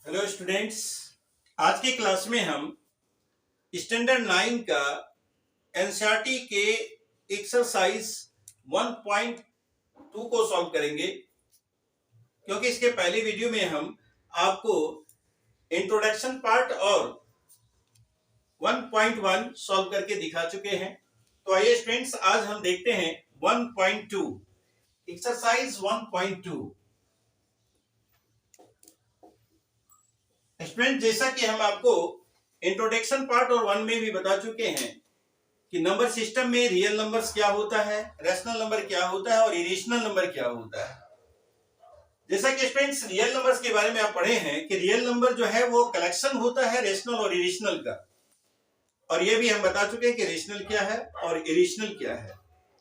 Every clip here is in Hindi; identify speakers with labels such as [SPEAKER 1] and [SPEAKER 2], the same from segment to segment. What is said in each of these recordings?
[SPEAKER 1] Hello students. आज की क्लास में हम स्टैंडर्ड 9 का एनसीईआरटी के एक्सरसाइज 1.2 को सॉल्व करेंगे, क्योंकि इसके पहले वीडियो में हम आपको इंट्रोडक्शन पार्ट और 1.1 सॉल्व करके दिखा चुके हैं। तो आइए स्टूडेंट्स, आज हम देखते हैं 1.2 एक्सरसाइज 1.2। स्टूडेंट, जैसा कि हम आपको इंट्रोडक्शन पार्ट और 1 में भी बता चुके हैं कि नंबर सिस्टम में रियल नंबर्स क्या होता है, रैशनल नंबर क्या होता है और इरेशनल नंबर क्या होता है। जैसा कि स्टूडेंट्स, रियल नंबर्स के बारे में आप पढ़े हैं कि रियल नंबर जो है वो कलेक्शन होता है रैशनल और इरेशनल का, और ये भी हम बता चुके हैं कि रैशनल क्या है और इरेशनल क्या है।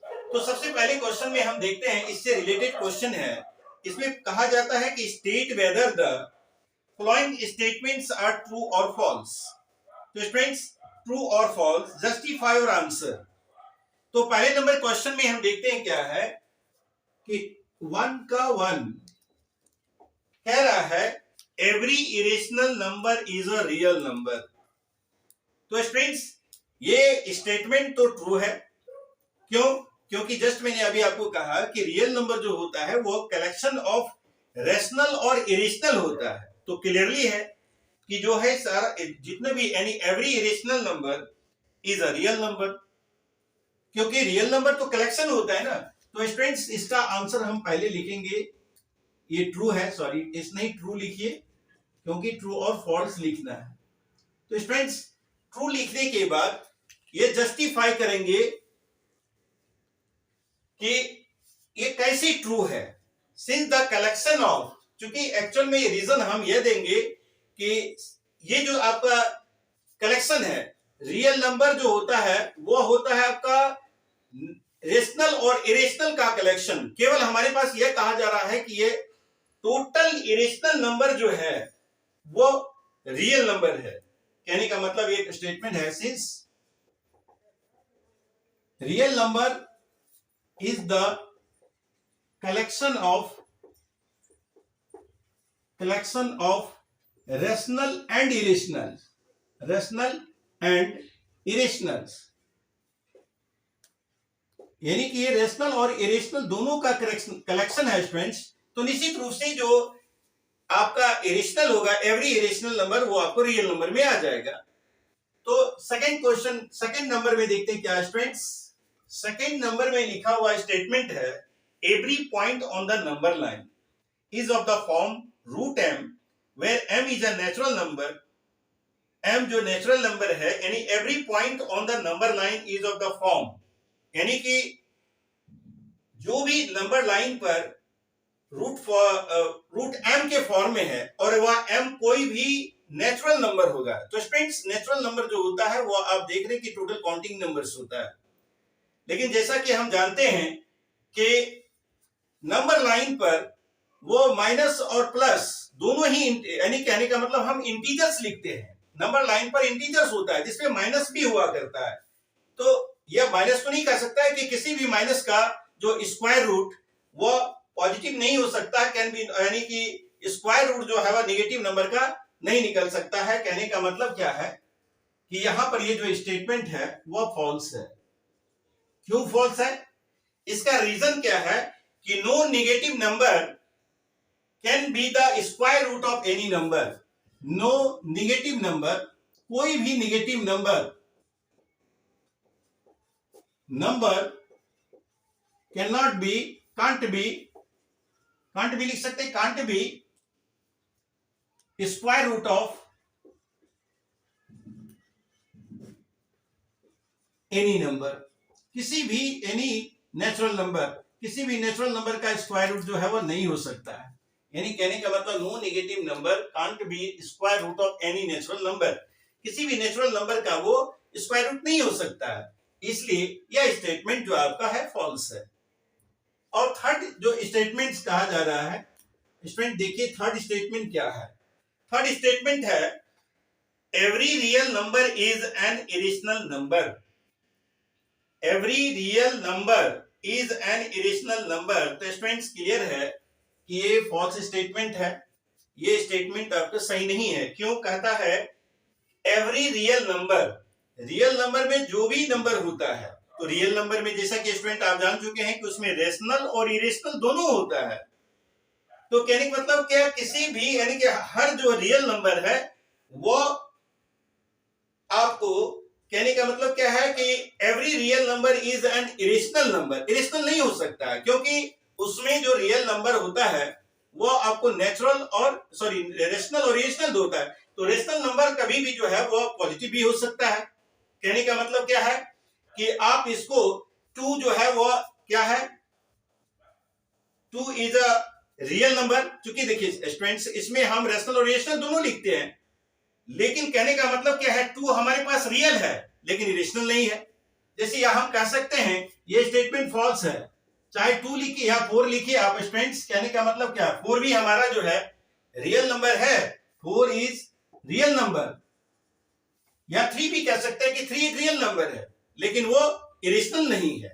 [SPEAKER 1] तो सबसे पहले क्वेश्चन में हम देखते हैं, इससे रिलेटेड क्वेश्चन है। इसमें कहा जाता है कि state whether the following statements are true और फॉल्स। तो स्टूडेंट्स, ट्रू और फॉल्स, जस्टिफाई और आंसर। तो पहले नंबर क्वेश्चन में हम देखते हैं क्या है कि 1 का 1 कह रहा है every irrational number is a real number. तो स्टूडेंट्स, ये स्टेटमेंट तो ट्रू है। क्यों? क्योंकि जस्ट मैंने अभी आपको कहा कि रियल नंबर जो होता है वो कलेक्शन ऑफ रैशनल और इरेशनल होता है। तो क्लियरली है कि जो है सारा जितने भी यानी every irrational number is a real number, क्योंकि रियल नंबर तो कलेक्शन होता है ना। तो स्टूडेंट्स, इसका आंसर हम पहले लिखेंगे, ये ट्रू है, सॉरी इस नहीं ट्रू लिखिए, क्योंकि ट्रू और फॉल्स लिखना है। तो स्टूडेंट्स, ट्रू लिखने के बाद ये जस्टिफाई करेंगे कि ये कैसी ट्रू है। सिंस द कलेक्शन ऑफ, चूंकि एक्चुअल में ये रीजन हम ये देंगे कि ये जो आपका कलेक्शन है, रियल नंबर जो होता है वो होता है आपका रेशनल और इरेशनल का कलेक्शन। केवल हमारे पास यह कहा जा रहा है कि ये टोटल इरेशनल नंबर जो है वो रियल नंबर है। कहने का मतलब ये स्टेटमेंट है, since real number is the collection of rational and irrationals, यानी कि ये रेशनल और इरेशनल दोनों का कलेक्शन है स्टूडेंट्स। तो निश्चित रूप से जो आपका इरेशनल होगा, एवरी इरेशनल नंबर, वो आपको रियल नंबर में आ जाएगा। तो सेकंड क्वेश्चन, सेकंड नंबर में देखते हैं क्या स्टूडेंट्स। सेकेंड नंबर में लिखा हुआ स्टेटमेंट है every point on the number line is of the form root m where m is a natural number. M जो नेचुरल नंबर है, यानी every point on the number line is of the form, यानी कि जो भी नंबर लाइन पर रूट एम के फॉर्म में है और वह एम कोई भी नेचुरल नंबर होगा। तो स्टूडेंट्स, नेचुरल नंबर जो होता है वो आप देख रहे हैं कि टोटल काउंटिंग नंबर्स होता है, लेकिन जैसा कि हम जानते हैं कि नंबर लाइन पर वो माइनस और प्लस दोनों ही, यानी कहने का मतलब हम इंटीजर्स लिखते हैं। नंबर लाइन पर इंटीजर्स होता है जिसमें माइनस भी हुआ करता है। तो यह माइनस तो नहीं कह सकता है कि किसी भी माइनस का जो स्क्वायर रूट वो पॉजिटिव नहीं हो सकता, कैन बी, यानी कि स्क्वायर रूट जो है वह नेगेटिव नंबर का नहीं निकल सकता है। कहने का मतलब क्या है कि यहां पर ये जो स्टेटमेंट है वह फॉल्स है। क्यों फॉल्स है? इसका रीजन क्या है कि no negative number can be the square root of any number. No negative number, कोई भी negative number can not be, can't be लिख सकते, can't be square root of any number. किसी भी एनी नेचुरल नंबर, किसी भी नेचुरल नंबर का स्क्वायर रूट जो है वो नहीं हो सकता है। यानी कहने का मतलब no negative number can't be square root of any natural number, किसी भी नेचुरल नंबर का वो स्क्वायर रूट नहीं हो सकता है। इसलिए यह स्टेटमेंट जो आपका है फॉल्स है। और थर्ड जो स्टेटमेंट कहा जा रहा है, स्टूडेंट देखिए थर्ड स्टेटमेंट क्या है। थर्ड स्टेटमेंट है every real number is an irrational number. Every real number is an irrational number. तो स्टूडेंट्स, क्लियर है कि ये फॉल्स स्टेटमेंट है। ये स्टेटमेंट आपका सही नहीं है। क्यों? कहता है एवरी रियल नंबर में जो भी नंबर होता है, तो रियल नंबर में जैसा कि स्टूडेंट आप जान चुके हैं कि उसमें रेशनल और इरेशनल दोनों होता है। तो कहने का मतलब क्या, किसी भी यानी कि हर जो रियल नंबर है वो आपको कहने का मतलब क्या है कि every real number is an irrational number. Irrational नहीं हो सकता है क्योंकि उसमें जो रियल नंबर होता है वो आपको नेचुरल और रेशनल और इरेशनल होता है। तो रेशनल नंबर कभी भी जो है वो पॉजिटिव भी हो सकता है। कहने का मतलब क्या है कि आप इसको 2 जो है वो क्या है, 2 इज अ रियल नंबर। क्योंकि देखिए स्टूडेंट्स, इसमें हम रेशनल और इरेशनल दोनों लिखते हैं, लेकिन कहने का मतलब क्या है, 2 हमारे पास रियल है लेकिन इरेशनल नहीं है। जैसे यहां हम कह सकते हैं ये स्टेटमेंट फॉल्स है, चाहे 2 लिखिए या 4 लिखिए आप स्टूडेंट्स। कहने का मतलब क्या है, 4 भी हमारा जो है रियल नंबर है, 4 इज रियल नंबर। या 3 भी कह सकते हैं कि 3 एक रियल नंबर है लेकिन वो इरेशनल नहीं है।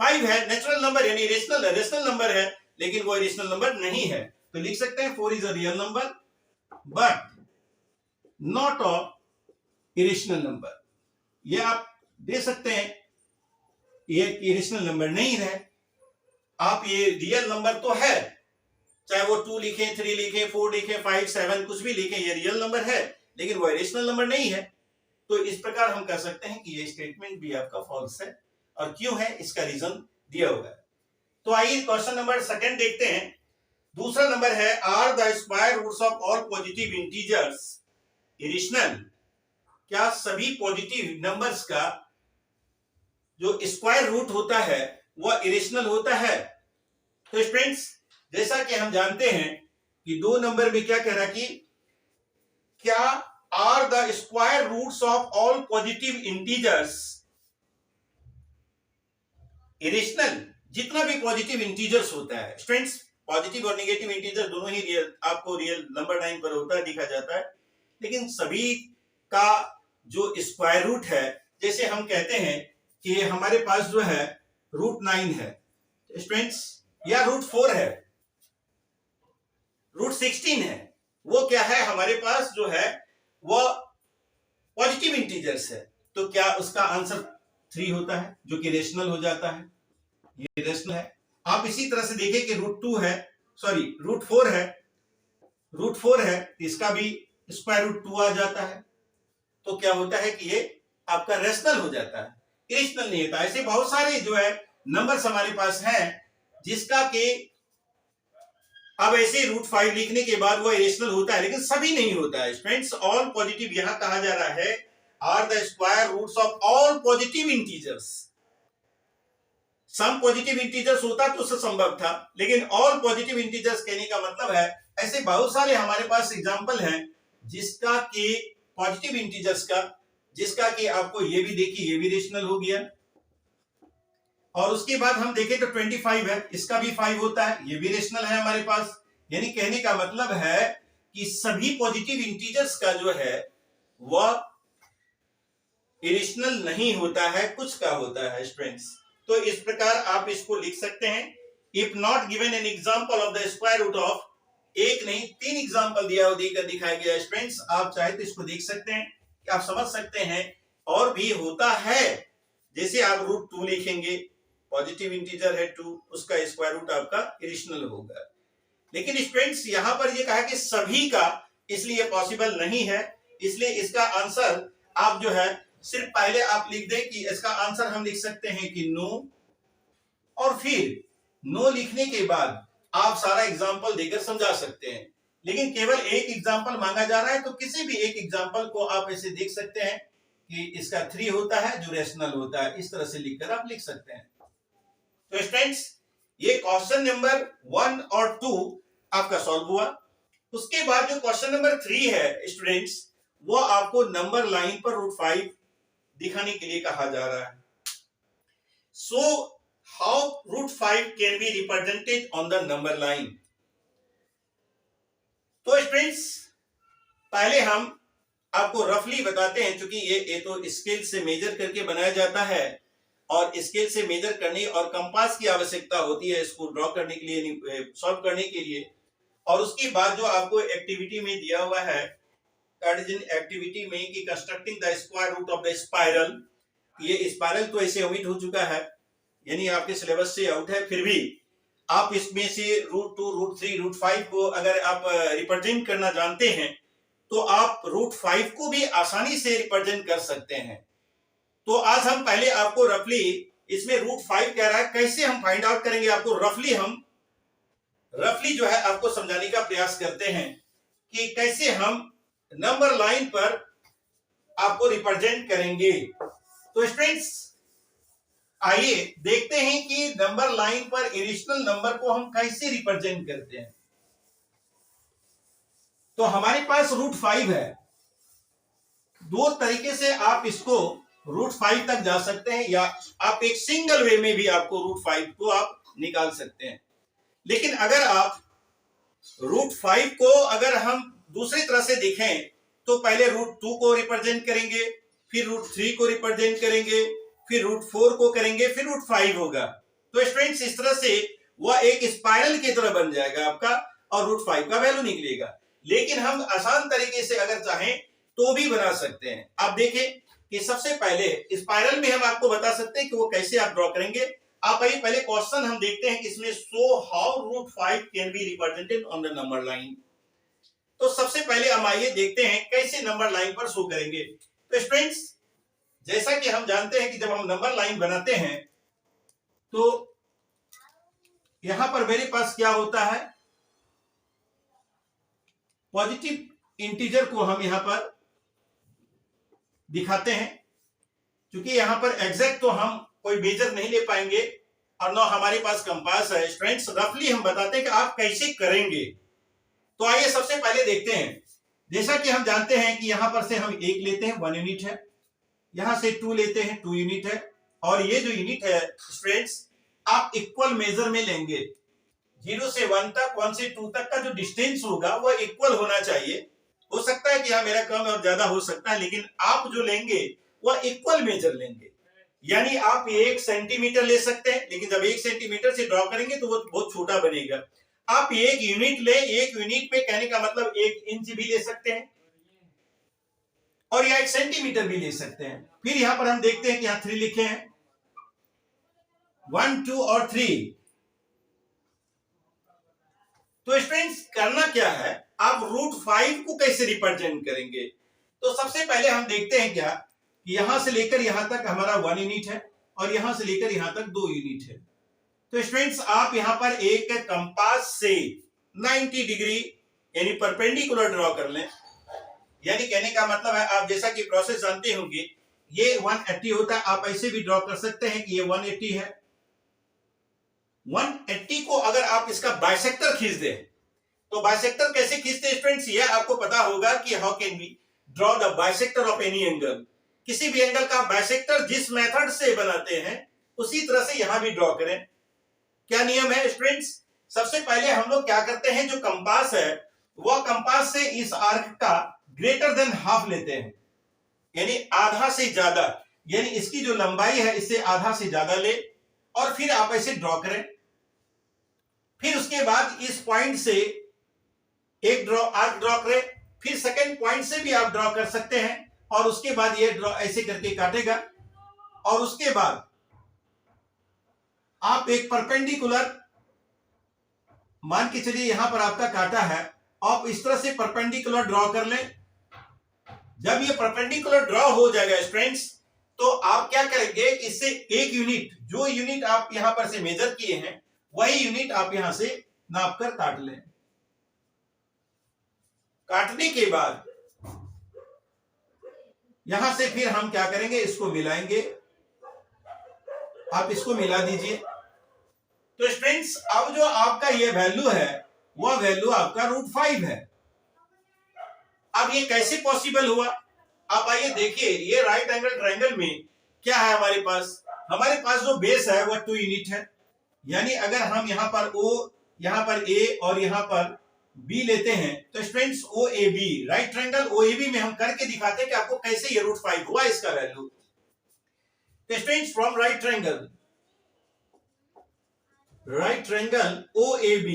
[SPEAKER 1] 5 है नेचुरल नंबर यानी रेशनल नंबर है लेकिन वो इरेशनल नंबर नहीं है। तो लिख सकते हैं 4 is a real number but not a irrational number. ये आप दे सकते हैं, ये इरेशनल नंबर नहीं है। आप ये रियल नंबर तो है, चाहे वो 2 लिखें, 3 लिखें, 4 लिखें, 5, 7 कुछ भी लिखें, ये रियल नंबर है लेकिन वो इरेशनल नंबर नहीं है। तो इस प्रकार हम कह सकते हैं कि ये स्टेटमेंट भी आपका फॉल्स है। और क्यों है इसका रीजन दिया हुआ है। तो आइए क्वेश्चन नंबर 2 देखते हैं। दूसरा नंबर है are the square roots of all positive integers irrational. क्या सभी पॉजिटिव नंबर्स का जो स्क्वायर रूट होता है वह इरेशनल होता है? तो फ्रेंड्स, जैसा कि हम जानते हैं कि 2 नंबर में क्या कह रहा है कि क्या are the square roots of all positive integers irrational. जितना भी पॉजिटिव इंटीजर्स होता है स्टूडेंट्स, पॉजिटिव और नेगेटिव इंटीजर दोनों ही रियल आपको रियल नंबर लाइन पर होता है, दिखा जाता है, लेकिन सभी का जो स्क्वायर रूट है, जैसे हम कहते हैं कि हमारे पास जो है √9 है स्टूडेंट्स, या √4 है, √16 है, वो क्या है हमारे पास जो है वो पॉजिटिव इंटीजर्स है। तो क्या उसका आंसर 3 होता है जो कि रेशनल हो जाता है, ये रेशनल है। आप इसी तरह से देखिए कि √4 है, इसका भी स्क्वायर रूट 2 आ जाता है। तो क्या होता है कि ये आपका रेशनल हो जाता है, इरेशनल नहीं होता। ऐसे बहुत सारे जो है नंबर्स हमारे पास हैं जिसका कि अब ऐसे √5 लिखने के बाद वो इरेशनल होता है, लेकिन सभी नहीं होता है फ्रेंड्स। ऑल पॉजिटिव यहां कहा जा रहा है are the square roots of all positive integers. Some positive integers होता तो उससे संभव था, लेकिन ऑल पॉजिटिव इंटीजर्स कहने का मतलब है ऐसे बहुत सारे हमारे पास एग्जांपल हैं जिसका कि पॉजिटिव इंटीजर्स का, जिसका कि आपको ये भी देखिए ये भी रेशनल हो गया। और उसके बाद हम देखें तो 25 है, इसका भी 5 होता है, ये भी रेशनल है हमारे पास। यानी कहने का मतलब है कि सभी पॉजिटिव इंटीजर्स का जो है वह इरेशनल नहीं होता है, कुछ का होता है स्टूडेंट्स। तो इस प्रकार आप इसको लिख सकते हैं, if not given an example of the square root of, एक नहीं 3 एग्जांपल देकर दिखाया गया है स्टूडेंट्स। आप चाहे तो इसको देख सकते हैं, आप समझ सकते हैं और भी होता है। जैसे आप √2 लिखेंगे, पॉजिटिव इंटीजर है 2, उसका स्क्वायर रूट आपका इरेशनल होगा। लेकिन स्टूडेंट्स यहां पर ये कहा कि सभी का, इसलिए पॉसिबल नहीं है। इसलिए इसका आंसर आप जो है सिर्फ पहले आप लिख दें कि इसका आंसर हम लिख सकते हैं कि नो, और फिर नो लिखने के बाद आप सारा एग्जांपल देकर समझा सकते हैं। लेकिन केवल एक एग्जांपल मांगा जा रहा है, तो किसी भी एक एग्जांपल को आप ऐसे देख सकते हैं कि इसका 3 होता है जो रेशनल होता है, इस तरह से लिखकर आप लिख सकते हैं। तो स्टूडेंट्स, ये क्वेश्चन नंबर 1 और 2 आपका सॉल्व हुआ। उसके बाद जो क्वेश्चन नंबर 3 है स्टूडेंट्स, वो आपको नंबर लाइन पर √5 दिखाने के लिए कहा जा रहा है। So how √5 can be represented on the number line. तो स्टूडेंट्स, पहले हम आपको रफली बताते हैं, क्योंकि ये तो स्केल से मेजर करके बनाया जाता है और स्केल से मेजर करने और कंपास की आवश्यकता होती है इसको ड्रॉ करने के लिए, सॉल्व करने के लिए। और उसके बाद जो आपको एक्टिविटी में दिया हुआ है, एक्टिविटी में कि constructing the square root of the spiral, ये स्पाइरल तो ऐसे ओमिट हो चुका है, यानी आपके सिलेबस से आउट है, फिर भी आप इसमें से रूट 2, रूट 3, रूट 5 को अगर आप रिप्रेजेंट करना जानते हैं तो आप रूट 5 को भी आसानी से रिप्रेजेंट कर सकते हैं। तो आज हम पहले आपको रफली इसमें रूट 5 कह रहा है, कैसे हम फाइंड आउट करेंगे आपको रफली जो है आपको समझाने का प्रयास करते हैं कि कैसे हम नंबर लाइन पर आपको रिप्रेजेंट करेंगे। तो स्टूडेंट्स आइए देखते हैं कि नंबर लाइन पर इरेशनल नंबर को हम कैसे रिप्रेजेंट करते हैं। तो हमारे पास रूट 5 है, दो तरीके से आप इसको रूट 5 तक जा सकते हैं, या आप एक सिंगल वे में भी आपको रूट 5 को आप निकाल सकते हैं। लेकिन अगर आप रूट 5 को अगर हम दूसरी तरह से देखें तो पहले रूट 2 को रिप्रेजेंट करेंगे, फिर रूट 3 को रिप्रेजेंट करेंगे, फिर रूट 4 को करेंगे, फिर रूट 5 होगा। तो स्टूडेंट्स इस तरह से वह एक स्पाइरल की तरह बन जाएगा आपका और रूट 5 का वैल्यू निकलेगा। लेकिन हम आसान तरीके से अगर चाहें तो भी बना सकते हैं। आप देखें कि सबसे पहले स्पाइरल में हम आपको बता सकते हैं कि वो कैसे आप ड्रॉ करेंगे। आप आइए पहले क्वेश्चन हम देखते हैं कि इसमें so how root 5 can be represented on the number line. तो सबसे पहले हम आइए देखते हैं कैसे नंबर लाइन पर शो करेंगे। तो स्टूडेंट्स जैसा कि हम जानते हैं कि जब हम नंबर लाइन बनाते हैं तो यहां पर मेरे पास क्या होता है, पॉजिटिव इंटीजर को हम यहां पर दिखाते हैं। क्योंकि यहां पर एग्जैक्ट तो हम कोई मेजर नहीं ले पाएंगे और ना हमारे पास कंपास है। स्टूडेंट्स रफली हम बताते हैं कि आप कैसे करेंगे। तो आइए सबसे पहले देखते हैं। जैसा कि हम जानते हैं कि यहां पर से हम 1 लेते हैं, 1 यूनिट है, यहां से 2 लेते हैं, 2 यूनिट है, और ये जो यूनिट है स्टूडेंट्स आप इक्वल मेजर में लेंगे। 0 से 1 तक, 1 से 2 तक का जो डिस्टेंस होगा वह इक्वल होना चाहिए। हो सकता है कि हाँ मेरा कम और ज्यादा हो सकता है, लेकिन आप जो लेंगे वह इक्वल मेजर लेंगे। यानी आप 1 सेंटीमीटर ले सकते हैं, लेकिन जब 1 सेंटीमीटर से ड्रॉ करेंगे तो वो बहुत छोटा बनेगा। आप 1 यूनिट ले, 1 यूनिट में कहने का मतलब 1 इंच भी ले सकते हैं और या 1 सेंटीमीटर भी ले सकते हैं। फिर यहां पर हम देखते हैं कि यहां 3 लिखे हैं, 1, 2 और 3। तो स्टूडेंट्स करना क्या है, आप रूट 5 को कैसे रिप्रेजेंट करेंगे। तो सबसे पहले हम देखते हैं क्या कि यहां से लेकर यहां तक हमारा 1 यूनिट है और यहां से लेकर यहां तक 2 यूनिट है। तो स्टूडेंट्स आप यहां पर एक कंपास से 90 डिग्री यानी परपेंडिकुलर ड्रॉ कर लें। यानी कहने का मतलब है, आप जैसा कि प्रोसेस जानते होंगे, ये 180 होता है, आप ऐसे भी ड्रॉ कर सकते हैं कि ये 180 है। 180 को अगर आप इसका बाइसेक्टर खींच दें, तो बाइसेक्टर कैसे खींचते हैं स्टूडेंट्स, ये आपको पता होगा कि how can we draw the bisector of any angle. किसी भी एंगल का बाइसेक्टर जिस मेथड से बनाते हैं उसी तरह से यहां भी ड्रॉ करें। क्या नियम है स्टूडेंट्स, सबसे पहले हम लोग क्या करते हैं, जो कंपास है वह कंपास से इस आर्क का ग्रेटर देन हाफ लेते हैं, यानी आधा से ज्यादा, यानी इसकी जो लंबाई है इससे आधा से ज्यादा ले और फिर आप ऐसे ड्रॉ करें। फिर उसके बाद इस पॉइंट से एक आर्क ड्रॉ करें, फिर सेकेंड पॉइंट से भी आप ड्रॉ कर सकते हैं और उसके बाद ये ड्रॉ ऐसे करके काटेगा और उसके बाद आप एक परपेंडिकुलर, मान के चलिए यहां पर आपका काटा है, आप इस तरह से परपेंडिकुलर ड्रॉ कर लें। जब ये परपेंडिकुलर ड्रॉ हो जाएगा स्टूडेंट्स, तो आप क्या करेंगे, इससे एक यूनिट, जो यूनिट आप यहां पर से मेजर किए हैं वही यूनिट आप यहां से नापकर काट लें। काटने के बाद यहां से फिर हम क्या करेंगे, इसको मिलाएंगे। आप इसको मिला दीजिए। तो स्टूडेंट्स अब जो आपका ये वैल्यू है वह वैल्यू आपका रूट 5 है। अब ये कैसे पॉसिबल हुआ, आप आइए देखिए। ये राइट एंगल ट्रायंगल में क्या है, हमारे पास जो बेस है वह 2 यूनिट है। यानी अगर हम यहां पर O, यहां पर A और यहां पर B लेते हैं, तो students OAB, right triangle OAB में हम करके दिखाते हैं कि आपको कैसे ये रूट 5 हुआ इसका वैल्यू। तो students from right triangle OAB,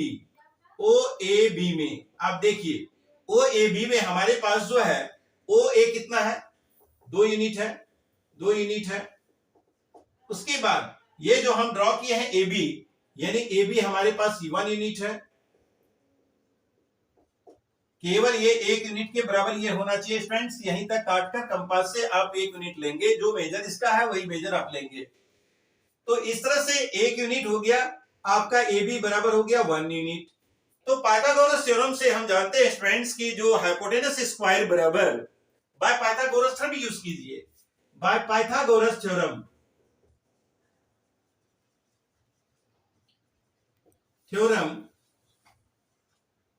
[SPEAKER 1] O A B में आप देखिए, ओ ए बी में हमारे पास जो है ओ ए कितना है, 2 यूनिट है, 2 यूनिट है। उसके बाद ये जो हम ड्रॉ किए हैं ए बी, यानी ए बी हमारे पास 1 यूनिट है, केवल ये 1 यूनिट के बराबर ये होना चाहिए फ्रेंड्स। यहीं तक काट कर कंपास से आप 1 यूनिट लेंगे, जो मेजर इसका है वही मेजर आप लेंगे। तो इस तरह से 1 यूनिट हो गया आपका, ए बी बराबर हो गया 1 यूनिट। तो पाइथागोरस थ्योरम से हम जानते हैं फ्रेंड्स की जो हाइपोटेनस स्क्वायर बराबर, बाय पाइथागोरस थ्योरम यूज कीजिए, बाय पाइथागोरस थ्योरम,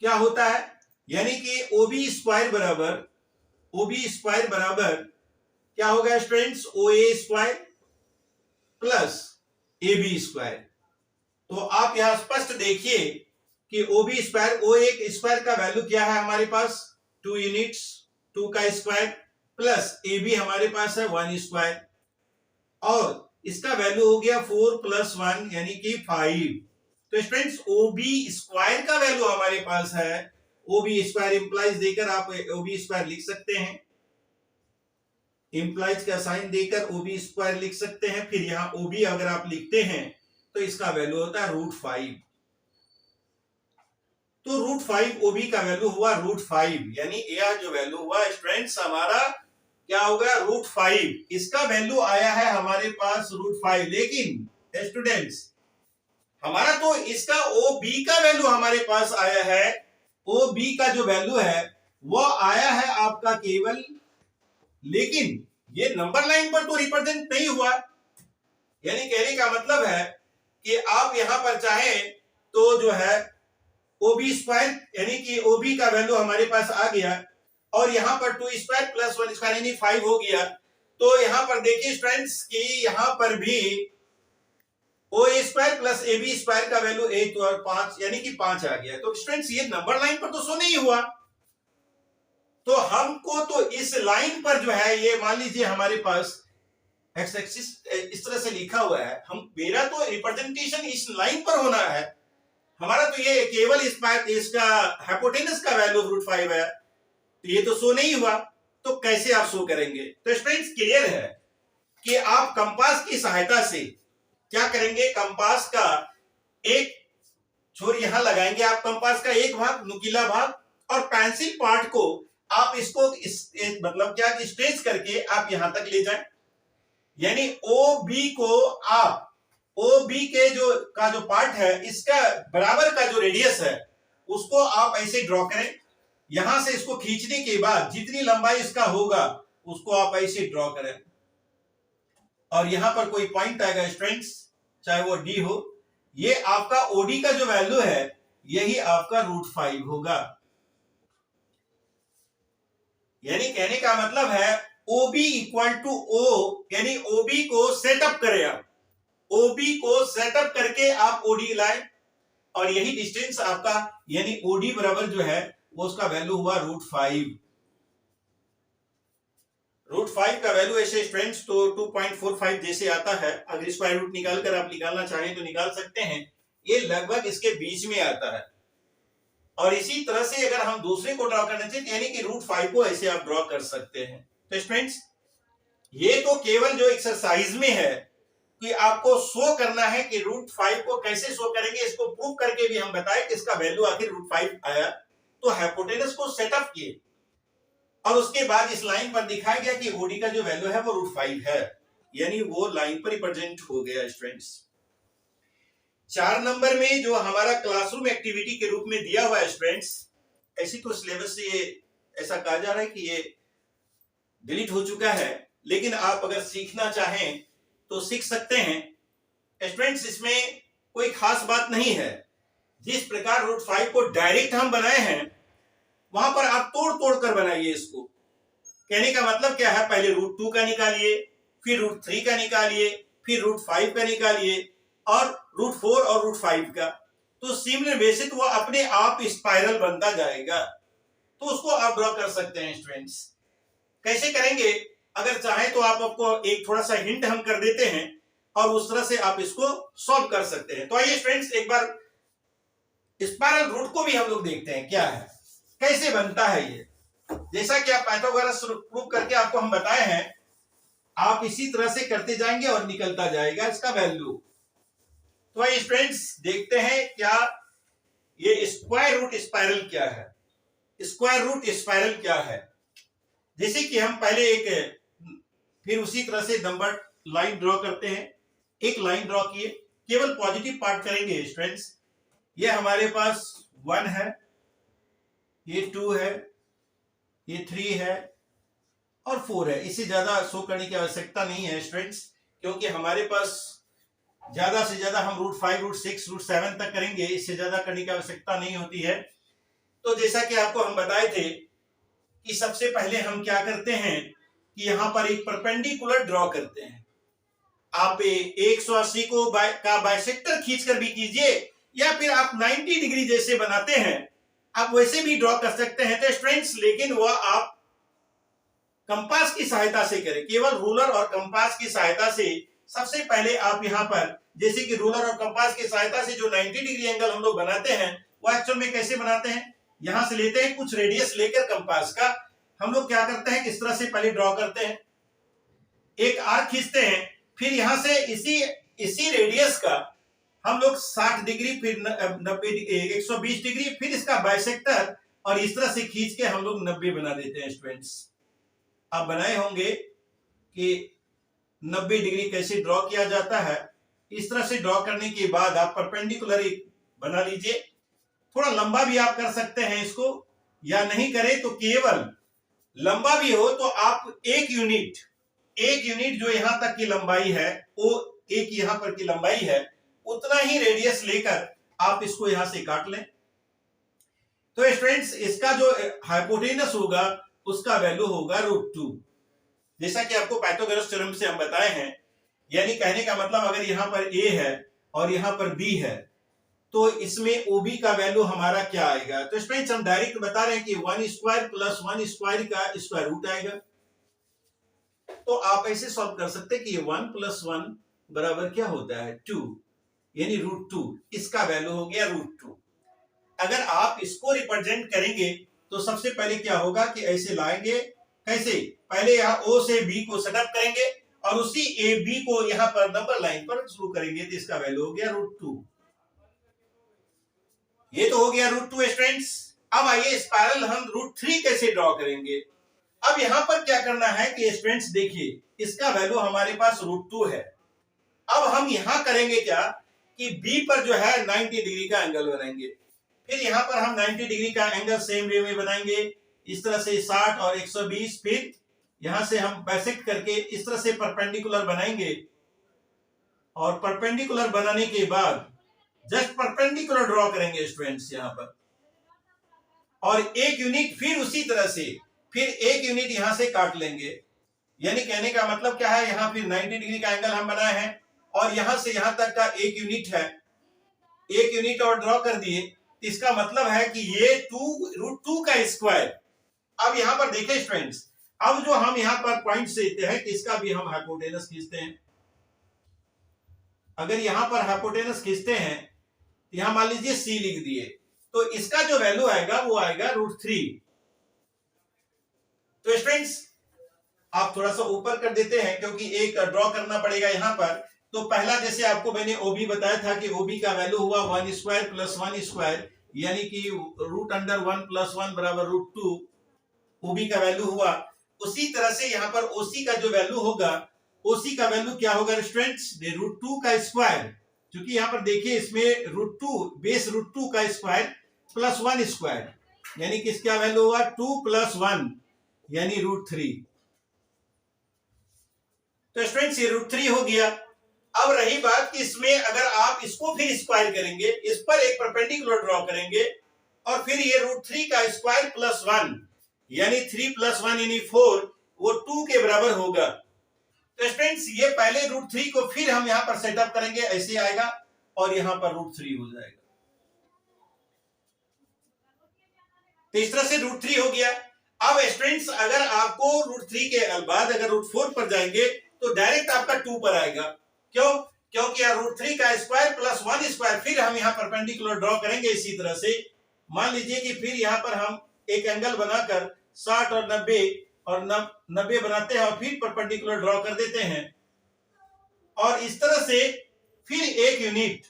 [SPEAKER 1] क्या होता है, यानी कि ओबी स्क्वायर बराबर क्या होगा students, O A square plus A B square. तो आप यहां स्पष्ट देखिए कि O B square, O A square का वैल्यू क्या है हमारे पास 2 यूनिट्स, 2 का स्क्वायर, प्लस ए बी हमारे पास है 1 स्क्वायर, और इसका वैल्यू हो गया 4 + 1 यानी कि 5। तो स्टूडेंट्स ओ बी स्क्वायर का वैल्यू हमारे पास है, ओ बी स्क्वायर इंप्लाइज देकर आप ओ बी स्क्वायर लिख सकते हैं, इंप्लाइज का साइन देकर ओ बी स्क्वायर लिख सकते हैं। फिर यहां ओ बी अगर आप लिखते हैं तो इसका वैल्यू होता है √5। तो √5 ओ बी का वैल्यू हुआ √5, यानी यह जो वैल्यू हुआ स्टूडेंट्स हमारा क्या होगा √5। इसका वैल्यू आया है हमारे पास √5, लेकिन स्टूडेंट्स हमारा तो इसका ओ बी का वैल्यू हमारे पास आया है, ओ बी का जो वैल्यू है वो आया है आपका केवल, लेकिन ये नंबर लाइन पर तो रिप्रेजेंट नहीं हुआ। यानी कहने का मतलब है कि आप यहां पर चाहें तो जो है ओ बी स्क्वायर, यानी कि ओ बी का वैल्यू हमारे पास आ गया, और यहां पर 2 स्क्वायर प्लस 1 स्क्वायर यानी 5 हो गया। तो यहां पर देखिए स्टूडेंट्स कि यहां पर भी O A square plus A B square का वैल्यू 8 और 5 यानी कि 5 आ गया। तो स्टूडेंट्स ये नंबर लाइन पर तो शो नहीं हुआ, तो हमको तो इस लाइन पर जो है ये मान लीजिए हमारे पास एक्स एक्सिस इस तरह से लिखा हुआ है, हम मेरा तो रिप्रेजेंटेशन इस लाइन पर होना है, हमारा तो ये केवल इसका हाइपोटेनस का वैल्यू √5 है, तो ये तो शो नहीं हुआ। तो कैसे आप शो करेंगे? तो स्टूडेंट्स क्लियर है कि आप कंपास की सहायता से क्या करेंगे, कंपास का एक छोर यहां लगाएंगे, आप कंपास का एक भाग नुकीला भाग, और पेंसिल पार्ट को आप इसको मतलब क्या स्ट्रेच करके आप यहां तक ले जाएं, यानी ओ बी को आप ओ बी के जो पार्ट है इसका बराबर का जो रेडियस है उसको आप ऐसे ड्रॉ करें। यहां से इसको खींचने के बाद जितनी लंबाई इसका होगा उसको आप ऐसे ड्रॉ करें, और यहां पर कोई पॉइंट आएगा स्टूडेंट्स, चाहे वो डी हो, ये आपका ओडी का जो वैल्यू है यही आपका √5 होगा। यानी कहने का मतलब है OB = O, यानी OB को सेटअप करें आप, OB को सेटअप करके आप OD लाए, और यही डिस्टेंस आपका यानी OD बराबर जो है वो उसका वैल्यू हुआ √5। √5 का वैल्यू ऐसे स्टूडेंट्स तो 2.45 जैसे आता है, अगर स्क्वायर रूट निकालकर आप निकालना चाहें तो निकाल सकते हैं, ये लगभग इसके बीच में आता है। और इसी तरह से अगर हम दूसरे को ड्रॉ करना चाहिए यानी कि √5 को ऐसे आप ड्रॉ कर सकते हैं। तो स्टूडेंट्स ये तो केवल जो एक्सरसाइज में है कि आपको शो करना है कि √5 को कैसे शो करेंगे, इसको प्रूव करके भी हम बताएं कि इसका वैल्यू आखिर √5 आया। तो हाइपोटेनस को सेटअप किए और उसके बाद इस लाइन पर दिखाया गया कि ओडी का जो वैल्यू है वो √5 है, यानी वो लाइन पर रिप्रेजेंट हो गया। स्टूडेंट्स 4 नंबर में जो हमारा क्लासरूम एक्टिविटी के रूप में दिया हुआ है स्टूडेंट्स, ऐसी तो सिलेबस से ये ऐसा कहा जा रहा है कि ये डिलीट हो चुका है, लेकिन आप अगर सीखना चाहें तो सीख सकते हैं। स्टूडेंट्स इसमें कोई खास बात नहीं है, जिस प्रकार √5 को डायरेक्ट हम बनाए हैं वहां पर आप तोड़ तोड़ कर बनाइए इसको। कहने का मतलब क्या है, पहले √2 का निकालिए, फिर √3 का निकालिए, फिर √5 का निकालिए, और √4 और √5 का, तो सिमिलर बेसिस वो अपने आप स्पाइरल बनता जाएगा। तो उसको आप ड्रॉ कर सकते हैं। स्टूडेंट्स कैसे करेंगे, अगर चाहें तो आपको एक थोड़ा सा हिंट हम कर देते हैं और उस तरह से आप इसको सॉल्व कर सकते हैं। तो आइए स्टूडेंट्स एक बार स्पाइरल रूट को भी हम लोग देखते हैं क्या है, कैसे बनता है ये। जैसा कि आप पाइथागोरस प्रूव करके आपको हम बताए हैं, आप इसी तरह से करते जाएंगे और निकलता जाएगा इसका वैल्यू। तो भाई स्टूडेंट्स देखते हैं क्या ये स्क्वायर रूट स्पाइरल क्या है, स्क्वायर रूट स्पाइरल क्या है। जैसे कि हम पहले एक फिर उसी तरह से नंबर लाइन ड्रॉ करते हैं। एक लाइन ड्रॉ किए, केवल पॉजिटिव पार्ट करेंगे स्टूडेंट्स। ये हमारे पास 1 है, ये 2 है, ये 3 है और 4 है। इससे ज्यादा शो करने की आवश्यकता नहीं है स्टूडेंट्स, क्योंकि हमारे पास ज्यादा से ज्यादा हम रूट 5, रूट 6, रूट 7 तक करेंगे, इससे ज्यादा करने की आवश्यकता नहीं होती है। तो जैसा कि आपको हम बताए थे कि सबसे पहले हम क्या करते हैं कि यहां पर एक परपेंडिकुलर ड्रॉ करते हैं। आप 180 को का बाइसेक्टर खींचकर भी कीजिए, या फिर आप 90 डिग्री जैसे बनाते हैं आप वैसे भी ड्रॉ कर सकते हैं तो स्टूडेंट्स, लेकिन वह आप कंपास की सहायता से करें, केवल रूलर और कंपास की सहायता से। सबसे पहले आप यहां पर जैसे कि रूलर और कंपास की सहायता से जो 90 डिग्री एंगल हम लोग बनाते हैं वो एक्चुअल में कैसे बनाते हैं, यहां से लेते हैं कुछ रेडियस लेकर कंपास का, हम लोग क्या करते हैं किस तरह से पहले ड्रॉ करते हैं, एक आर्क खींचते हैं, फिर यहां से इसी रेडियस का हम लोग 60 डिग्री, फिर 90 120 डिग्री, फिर इसका बाइसेक्टर और इस तरह से खींच के हम लोग 90 बना देते हैं स्टूडेंट्स। आप बनाए होंगे कि 90 डिग्री कैसे ड्रॉ किया जाता है। इस तरह से ड्रॉ करने के बाद आप परपेंडिकुलर एक बना लीजिए। थोड़ा लंबा भी आप कर सकते हैं इसको, या नहीं करें तो केवल लंबा भी हो तो आप एक यूनिट जो यहां तक की लंबाई है, वो एक यहां पर की लंबाई है, उतना ही रेडियस लेकर आप इसको यहां से काट लें। तो स्टूडेंट्स इसका जो हाइपोटेनस होगा उसका वैल्यू होगा √2, जैसा कि आपको पाइथागोरस थ्योरम से हम बताए हैं। यानी कहने का मतलब अगर यहां पर a है और यहां पर b है तो इसमें OB का वैल्यू हमारा क्या आएगा। तो स्टूडेंट्स हम डायरेक्ट बता रहे हैं कि 1 स्क्वायर प्लस 1 स्क्वायर का स्क्वायर रूट आएगा। तो आप ऐसे सॉल्व कर सकते हैं कि 1 + 1 बराबर क्या होता है 2, यानी √2, इसका वैल्यू हो गया √2। अगर आप इसको रिप्रेजेंट करेंगे तो सबसे पहले क्या होगा कि ऐसे लाएंगे, कैसे, पहले यहाँ O से B को सेटअप करेंगे और उसी AB को यहाँ पर नंबर लाइन पर शुरू करेंगे, तो इसका वैल्यू हो गया √2। ये तो हो गया √2 स्टूडेंट्स। अब आइए स्पाइरल हम √3 कैसे ड्रॉ करेंगे। अब यहां पर क्या करना है कि स्टूडेंट्स देखिए इसका वैल्यू हमारे पास √2 है। अब हम यहां करेंगे क्या कि B पर जो है 90 डिग्री का एंगल बनाएंगे, फिर यहां पर हम 90 डिग्री का एंगल सेम वे में बनाएंगे, इस तरह से 60 और 120, फिर यहां से हम बाइसेक्ट करके इस तरह से परपेंडिकुलर बनाएंगे, और परपेंडिकुलर बनाने के बाद जस्ट परपेंडिकुलर ड्रॉ करेंगे स्टूडेंट्स यहां पर, और एक यूनिट फिर उसी तरह से, फिर एक यूनिट यहां से काट लेंगे। यानी कहने का मतलब क्या है, यहां फिर 90 डिग्री का एंगल हम बनाए हैं और यहां से यहां तक का एक यूनिट है, एक यूनिट और ड्रॉ कर दिए, इसका मतलब है कि ये √2 का स्क्वायर। अब यहां पर देखें स्टूडेंट्स, अब जो हम यहां पर पॉइंट देते हैं इसका भी हम हाइपोटेनस खींचते हैं। अगर यहां पर हाइपोटेनस खींचते हैं, यहां मान लीजिए C लिख दिए, तो इसका जो वैल्यू आएगा वो आएगा √3। तो स्टूडेंट्स आप थोड़ा सा ऊपर कर देते हैं क्योंकि एक ड्रॉ करना पड़ेगा यहां पर। तो पहला जैसे आपको मैंने OB बताया था कि OB का वैल्यू हुआ 1 स्क्वायर प्लस 1 स्क्वायर, यानी कि √1 + 1 बराबर √2 OB का वैल्यू हुआ। उसी तरह से यहां पर OC का जो वैल्यू होगा, OC का वैल्यू क्या होगा स्टूडेंट्स, √2 का स्क्वायर, क्योंकि यहां पर देखिए इसमें √2 बेस √2 का स्क्वायर प्लस 1 स्क्वायर, यानी कि इसका वैल्यू हुआ 2 + 1 यानी √3। तो स्टूडेंट्स ये √3 हो गया। अब रही बात कि इसमें अगर आप इसको फिर स्क्वायर करेंगे, इस पर एक परपेंडिकुलर ड्रॉ करेंगे और फिर ये √3 का स्क्वायर प्लस 1 यानी 3 + 1 यानी 4, वो 2 के बराबर होगा। तो स्टूडेंट्स ये पहले √3 को फिर हम यहां पर सेटअप करेंगे, ऐसे आएगा और यहां पर √3 हो जाएगा। तो इस तरह से √3 हो गया। अब स्टूडेंट्स अगर आपको √3 के बाद अगर √4 पर जाएंगे तो डायरेक्ट आपका 2 पर आएगा। क्यों? क्योंकि यहाँ √3 का स्क्वायर प्लस 1 स्क्वायर, फिर हम यहाँ परपेंडिकुलर ड्रॉ करेंगे इसी तरह से। मान लीजिए कि फिर यहाँ पर हम एक एंगल बनाकर 60 और 90 और 90 बनाते हैं और फिर परपेंडिकुलर ड्रॉ कर देते हैं, और इस तरह से फिर एक यूनिट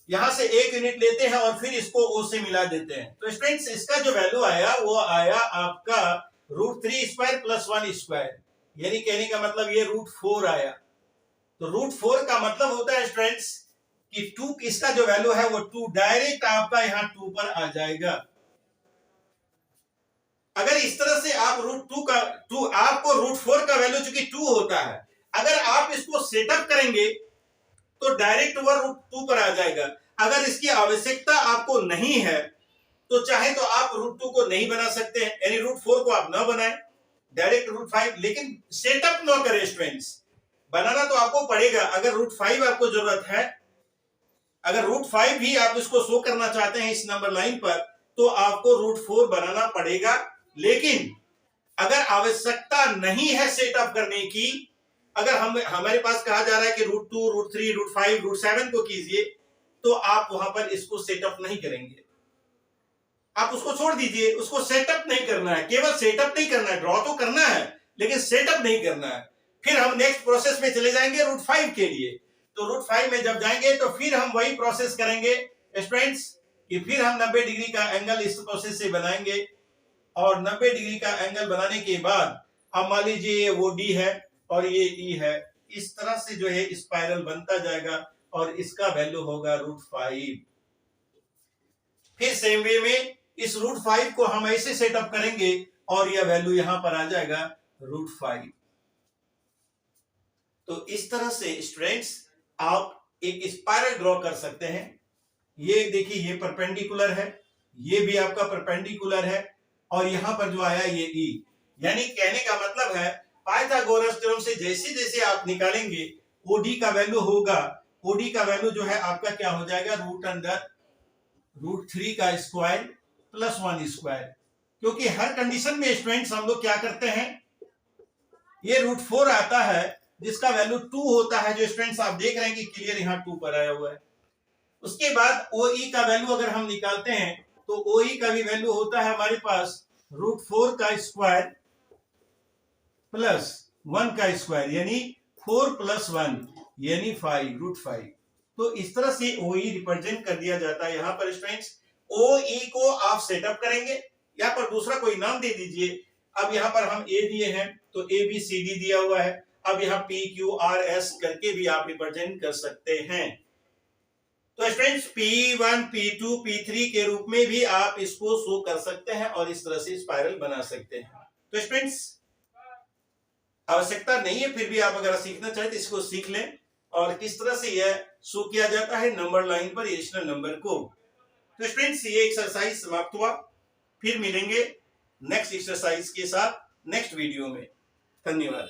[SPEAKER 1] यहां से एक यूनिट लेते हैं और फिर इसको O से मिला देते हैं। तो स्टूडेंट्स इसका जो वैल्यू आया वो आया आपका √3 स्क्वायर प्लस 1 स्क्वायर, यानी कहने का मतलब ये √4 आया। तो √4 का मतलब होता है स्टूडेंट्स कि 2 इसका जो वैल्यू है वो 2 डायरेक्ट आपका यहाँ 2 पर आ जाएगा। अगर इस तरह से आप √2 आपको √4 का वैल्यू चूंकि 2 होता है, अगर आप इसको सेटअप करेंगे तो डायरेक्ट वो √2 पर आ जाएगा। अगर इसकी आवश्यकता आपको नहीं है तो चाहे तो आप √2 को नहीं बना सकते हैं, यानी √4 को आप ना बनाएं, डायरेक्ट √5, लेकिन सेटअप ना करें स्टूडेंट्स। बनाना तो आपको पड़ेगा। अगर √5 आपको जरूरत है, अगर √5 भी आप इसको शो करना चाहते हैं इस नंबर लाइन पर, तो आपको √4 बनाना पड़ेगा। लेकिन अगर आवश्यकता नहीं है सेटअप करने की, अगर हमारे पास कहा जा रहा है कि √2, √3, √5, √7 को कीजिए, तो आप वहां पर इसको सेटअप नहीं करेंगे, आप उसको छोड़ दीजिए, उसको सेटअप नहीं करना है। केवल सेटअप नहीं करना है, ड्रॉ तो करना है लेकिन सेटअप नहीं करना है। फिर हम नेक्स्ट प्रोसेस में चले जाएंगे √5 के लिए। तो √5 में जब जाएंगे तो फिर हम वही प्रोसेस करेंगे स्टूडेंट्स कि फिर हम 90 डिग्री का एंगल इस प्रोसेस से बनाएंगे, और 90 डिग्री का एंगल बनाने के बाद अब मान लीजिए ये वो D है और ये E है, इस तरह से जो है स्पाइरल बनता जाएगा और इसका वैल्यू होगा √5। फिर सेम वे में इस √5 को हम ऐसे सेटअप करेंगे और यह वैल्यू यहां पर आ जाएगा √5। तो इस तरह से स्टूडेंट्स आप एक स्पाइरल ड्रॉ कर सकते हैं। ये देखिए ये परपेंडिकुलर है, ये भी आपका परपेंडिकुलर है, और यहां पर जो आया ये E, यानी कहने का मतलब है पाइथागोरस थ्योरम से जैसे जैसे आप निकालेंगे OD का वैल्यू होगा, OD का वैल्यू जो है आपका क्या हो जाएगा √3 का स्क्वायर प्लस 1 स्क्वायर। क्योंकि हर कंडीशन में स्टूडेंट्स हम लोग क्या करते हैं, ये √4 आता है जिसका वैल्यू 2 होता है, जो स्टूडेंट्स आप देख रहे हैं कि क्लियर यहाँ 2 पर आया हुआ है। उसके बाद OE का वैल्यू अगर हम निकालते हैं तो OE का भी वैल्यू होता है हमारे पास √4 का स्क्वायर प्लस 1 का स्क्वायर, यानी 4 + 1 यानी 5 √5। तो इस तरह से OE रिप्रेजेंट कर दिया जाता है। यहाँ पर स्टूडेंट्स OE को आप सेटअप करेंगे, यहाँ पर दूसरा कोई नाम दे दीजिए। अब यहाँ पर हम A दिए हैं तो ABCD दिया हुआ है, अब यहाँ PQRS करके भी आप रिप्रेजेंट कर सकते हैं। तो स्टूडेंट्स P1, P2, P3 के रूप में भी आप इसको शो कर सकते हैं और इस तरह से स्पाइरल बना सकते हैं। तो स्टूडेंट्स आवश्यकता नहीं है, फिर भी आप अगर सीखना चाहें तो इसको सीख लें और किस तरह से यह शो किया जाता है नंबर लाइन पर इरेशनल नंबर को। तो स्टूडेंट्स ये एक्सरसाइज समाप्त हुआ, फिर मिलेंगे नेक्स्ट एक्सरसाइज के साथ नेक्स्ट वीडियो में। धन्यवाद।